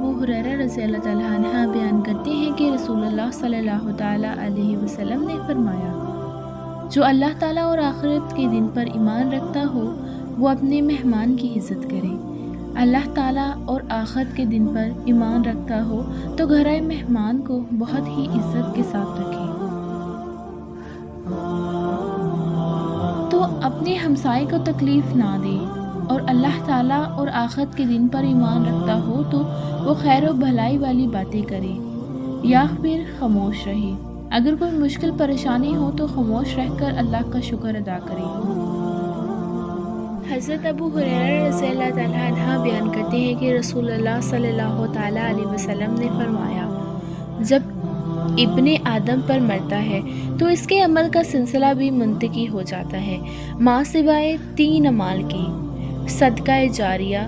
अबू हुरैरा रज़ी अल्लाह ताला अन्हा बयान करते हैं कि रसूलुल्लाह सल्लल्लाहु ताला अलैहि वसल्लम ने फरमाया, जो अल्लाह ताला और आखिरत के दिन पर ईमान रखता हो वो अपने मेहमान की इज़्ज़त करे। अल्लाह ताला और आखिरत के दिन पर ईमान रखता हो तो घर आए मेहमान को बहुत ही इज़्ज़त के साथ रखे। तो अपने हमसाए को तकलीफ़ ना दे और अल्लाह ताला और आखिरत के दिन पर ईमान रखता हो तो वो खैर व भलाई वाली बातें करे या फिर खामोश रहे। अगर कोई मुश्किल परेशानी हो तो खामोश रहकर अल्लाह का शुक्र अदा करे। हज़रत अबू हुरैरा रज़ी अल्लाह ताला अन्हा बयान करते हैं कि रसूलुल्लाह सल्लल्लाहु ताला अलैहि वसल्लम ने फरमाया, जब इब्ने आदम पर मरता है तो इसके अमल का सिलसिला भी मुंतकी हो जाता है, माँ सिवाय 3 अमाल के, सदका जारिया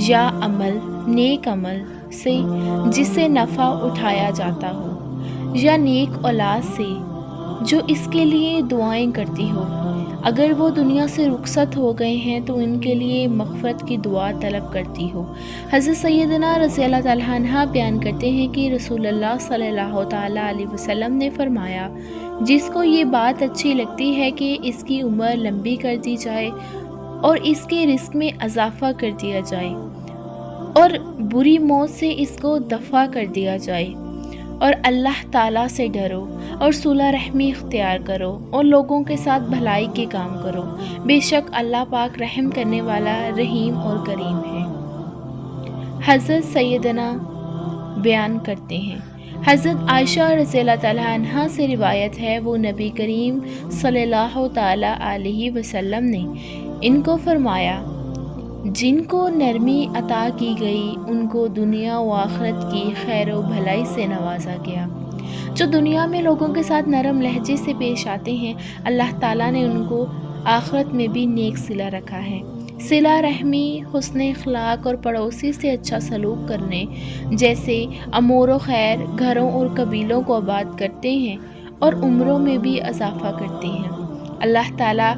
या अमल नेक अमल से जिससे नफ़ा उठाया जाता हो या नेक औलाद से जो इसके लिए दुआएं करती हो। अगर वो दुनिया से रुखसत हो गए हैं तो इनके लिए मग़फ़िरत की दुआ तलब करती हो। हज़रत सैयदना रज़ी अल्लाह ताला अन्हा बयान करते हैं कि रसूलुल्लाह सल्लल्लाहु ताला अलैहि वसल्लम ने फरमाया, जिसको ये बात अच्छी लगती है कि इसकी उम्र लंबी कर दी जाए और इसके रिस्क में इजाफ़ा कर दिया जाए और बुरी मौत से इसको दफ़ा कर दिया जाए और अल्लाह ताला से डरो और सुलह रहमी इख्तियार करो और लोगों के साथ भलाई के काम करो। बेशक अल्लाह पाक रहम करने वाला रहीम और करीम है। हज़रत सैयदना बयान करते हैं, हज़रत आयशा रज़ी अल्लाह ताला अन्हा से रिवायत है, वो नबी करीम सल्लल्लाहु ताला अलैहि वसल्लम ने इनको फरमाया, जिनको नरमी अता की गई उनको दुनिया व आखिरत की खैर व भलाई से नवाजा गया। जो दुनिया में लोगों के साथ नरम लहजे से पेश आते हैं, अल्लाह ताला ने उनको आखिरत में भी नेक सिला रखा है। सिला रहमी, हुस्न अखलाक और पड़ोसी से अच्छा सलूक करने जैसे अमूर व खैर घरों और कबीलों को आबाद करते हैं और उम्रों में भी इजाफ़ा करते हैं। अल्लाह ताला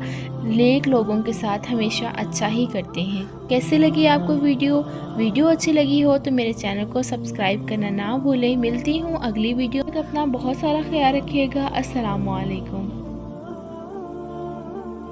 नेक लोगों के साथ हमेशा अच्छा ही करते हैं। कैसे लगी आपको वीडियो अच्छी लगी हो तो मेरे चैनल को सब्सक्राइब करना ना भूलें। मिलती हूँ अगली वीडियो तक। अपना बहुत सारा ख्याल रखिएगा। अस्सलामु अलैकुम।